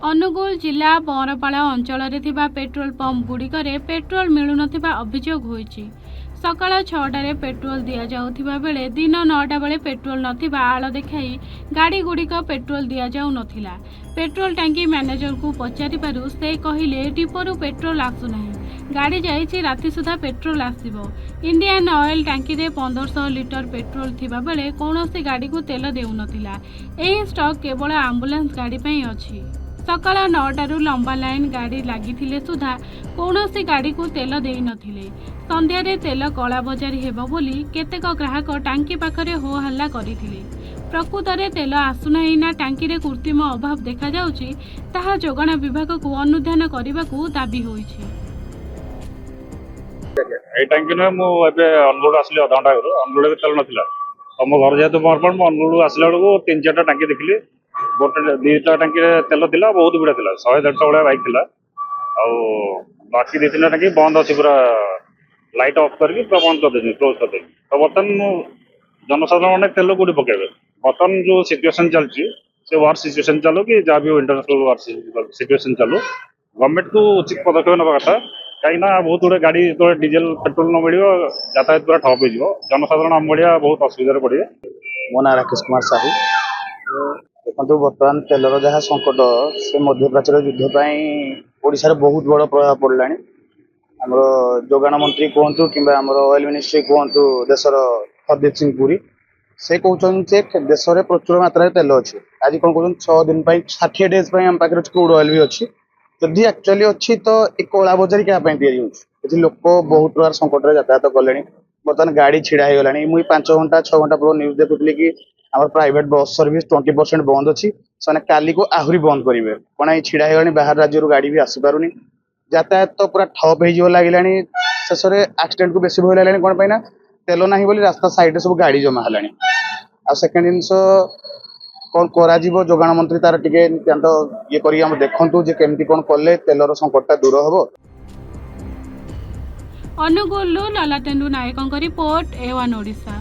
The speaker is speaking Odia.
ଅନୁଗୁଳ ଜିଲ୍ଲା ବଅଁରପାଳ ଅଞ୍ଚଳରେ ଥିବା ପେଟ୍ରୋଲ ପମ୍ପ ଗୁଡ଼ିକରେ ପେଟ୍ରୋଲ ମିଳୁନଥିବା ଅଭିଯୋଗ ହୋଇଛି। ସକାଳ 6ଟାରେ ପେଟ୍ରୋଲ ଦିଆଯାଉଥିବା ବେଳେ ଦିନ 9ଟା ବେଳେ ପେଟ୍ରୋଲ ନଥିବା ଆଳ ଦେଖାଇ ଗାଡ଼ିଗୁଡ଼ିକ ପେଟ୍ରୋଲ ଦିଆଯାଉନଥିଲା। ପେଟ୍ରୋଲ ଟାଙ୍କି ମ୍ୟାନେଜରଙ୍କୁ ପଚାରିବାରୁ ସେ କହିଲେ ଡିପୋରୁ ପେଟ୍ରୋଲ ଆସୁନାହିଁ, ଗାଡ଼ି ଯାଇଛି, ରାତି ସୁଦ୍ଧା ପେଟ୍ରୋଲ ଆସିବ। ଇଣ୍ଡିଆନ୍ ଅଏଲ ଟାଙ୍କିରେ 1500 ଲିଟର ପେଟ୍ରୋଲ ଥିବା ବେଳେ କୌଣସି ଗାଡ଼ିକୁ ତେଲ ଦେଉନଥିଲା। ଏହି ଷ୍ଟକ୍ କେବଳ ଆମ୍ବୁଲାନ୍ସ ଗାଡ଼ି ପାଇଁ ଅଛି। ସକାଳ 9ଟାରୁ ଲମ୍ବା ଲାଇନ୍ ଗାଡ଼ି ଲାଗିଥିଲେ ସୁଦ୍ଧା କୌଣସି ଗାଡ଼ିକୁ ତେଲ ଦେଇନଥିଲେ। ସନ୍ଧ୍ୟାରେ ତେଲ କଳାବଜାରୀ ହେବ ବୋଲି କେତେକ ଗ୍ରାହକ ଟାଙ୍କି ପାଖରେ ହୋ ହଲ୍ଲା କରିଥିଲେ। ପ୍ରକୃତରେ ତେଲ ଆସୁନାହିଁ ନା ଟାଙ୍କିରେ କୃତ୍ରିମ ଅଭାବ ଦେଖାଯାଉଛି, ତାହା ଯୋଗାଣ ବିଭାଗକୁ ଅନୁଧ୍ୟାନ କରିବାକୁ ଦାବି ହୋଇଛି। এই টাঙ্কি নয় ମୁଁ ଏବେ ଅନୁଗୁଳ ଆସିଲି ଅଧଘଣ୍ଟା ଆଗରୁ। ଅନୁଗୁଳରେ ତେଲ ନଥିଲା। ତମ ଘର ଯେହେତୁ ବରପାଳ, ମୁଁ ଅନୁଗୁଳ ଆସିଲା ବେଳକୁ 3-4ଟା ଟାଙ୍କି ଦେଖିଲି। ଗୋଟେ 2ଟା ଟାଙ୍କିରେ ତେଲ ଥିଲା, ବହୁତ ଭିଡ଼ ଥିଲା, 100-150 ଭଳିଆ ବାଇକ୍ ଥିଲା। ଆଉ ବାକି 2-3ଟା ଟାଙ୍କି ବନ୍ଦ ଅଛି, ପୁରା ଲାଇଟ୍ ଅଫ୍ କରିକି ପୁରା ବନ୍ଦ କରିଦେଇଛନ୍ତି, କ୍ଲୋଜ୍ କରିଦେଇଛନ୍ତି। ତ ବର୍ତ୍ତମାନ ଜନସାଧାରଣ ମାନେ ତେଲ କୋଉଠି ପକେଇବେ? ବର୍ତ୍ତମାନ ଯୋଉ ସିଚୁଏସନ୍ ଚାଲିଛି, ସେ ୱାର୍ ସିଚୁଏସନ୍ ଚାଲୁ କି ଯାହା ବି ଇଣ୍ଟରନ୍ୟାସନାଲ ୱାର୍ ସିଚୁଏସନ୍ ଚାଲୁ, ଗଭର୍ଣ୍ଣମେଣ୍ଟକୁ ଉଚିତ ପଦକ୍ଷେପ ନେବା କଥା। କାହିଁକିନା ବହୁତ ଗୁଡ଼େ ଗାଡ଼ି ଯେତେବେଳେ ଡିଜେଲ ପେଟ୍ରୋଲ ନ ମିଳିବ, ଯାତାୟାତ ପୁରା ଠପ୍ ହେଇଯିବ। ଜନସାଧାରଣ ଆମ ଭଳିଆ ବହୁତ ଅସୁବିଧାରେ ପଡ଼ିବେ। ମୋ ନାଁ ରାକେଶ କୁମାର ସାହୁ। ଦେଖନ୍ତୁ, ବର୍ତ୍ତମାନ ତେଲର ଯାହା ସଙ୍କଟ, ସେ ମଧ୍ୟପ୍ରାଚ୍ୟର ଯୁଦ୍ଧ ପାଇଁ ଓଡ଼ିଶାରେ ବହୁତ ବଡ଼ ପ୍ରଭାବ ପଡ଼ିଲାଣି। ଆମର ଯୋଗାଣ ମନ୍ତ୍ରୀ କୁହନ୍ତୁ କିମ୍ବା ଆମର ଅଏଲ ମିନିଷ୍ଟ୍ରି କୁହନ୍ତୁ, ଦେଶର ହରଦୀପ ସିଂ ପୁରୀ, ସେ କହୁଛନ୍ତି ଯେ ଦେଶରେ ପ୍ରଚୁର ମାତ୍ରାରେ ତେଲ ଅଛି। ଆଜି କ'ଣ କହୁଛନ୍ତି, 6 ଦିନ ପାଇଁ 60 ଡେଜ୍ ପାଇଁ ଆମ ପାଖରେ କ୍ରୁଡ୍ ଅଏଲ ବି ଅଛି। ଯଦି ଆକ୍ଚୁଆଲି ଅଛି ତ ଏ କଳା ବଜାରୀ କାହା ପାଇଁ ତିଆରି ହେଉଛି? ଏଠି ଲୋକ ବହୁତ ପ୍ରକାର ସଙ୍କଟରେ ଯାତାୟାତ କଲେଣି। ବର୍ତ୍ତମାନ ଗାଡ଼ି ଛିଡ଼ା ହେଇଗଲାଣି। ମୁଁ 5 ଘଣ୍ଟା 6 ଘଣ୍ଟା ପୂର୍ବ ନ୍ୟୁଜ୍ ଦେଖୁଥିଲି କି ଆମର ପ୍ରାଇଭେଟ ବସ୍ ସର୍ଭିସ 20% ବନ୍ଦ ଅଛି। ସେମାନେ କାଲିକୁ ଆହୁରି ବନ୍ଦ କରିବେ। କ'ଣ ଏଇ ଛିଡ଼ା ହେଇଗଲାଣି, ବାହାର ରାଜ୍ୟରୁ ଗାଡ଼ି ବି ଆସିପାରୁନି। ଯାତାୟାତ ତ ପୁରା ଠପ୍ ହେଇଯିବ ଲାଗିଲାଣି। ଶେଷରେ ଆକ୍ସିଡେଣ୍ଟକୁ ବେଶୀ ଭୟ ଲାଗିଲାଣି। କ'ଣ ପାଇଁ ନା ତେଲ ନାହିଁ ବୋଲି ରାସ୍ତା ସାଇଡ୍ରେ ସବୁ ଗାଡ଼ି ଜମା ହେଲାଣି। ଆଉ ସେକେଣ୍ଡ ଜିନିଷ, କ'ଣ କରାଯିବ? ଯୋଗାଣ ମନ୍ତ୍ରୀ ତାର ଟିକେ ନିତାନ୍ତ ଇଏ କରିକି ଆମେ ଦେଖନ୍ତୁ ଯେ କେମିତି କ'ଣ କଲେ ତେଲର ସଙ୍କଟଟା ଦୂର ହେବ। ଅନୁଗୁଳରୁ ଲଲାଟେନ୍ଦୁ ନାୟକଙ୍କ ରିପୋର୍ଟ, A1 ଓଡ଼ିଶା।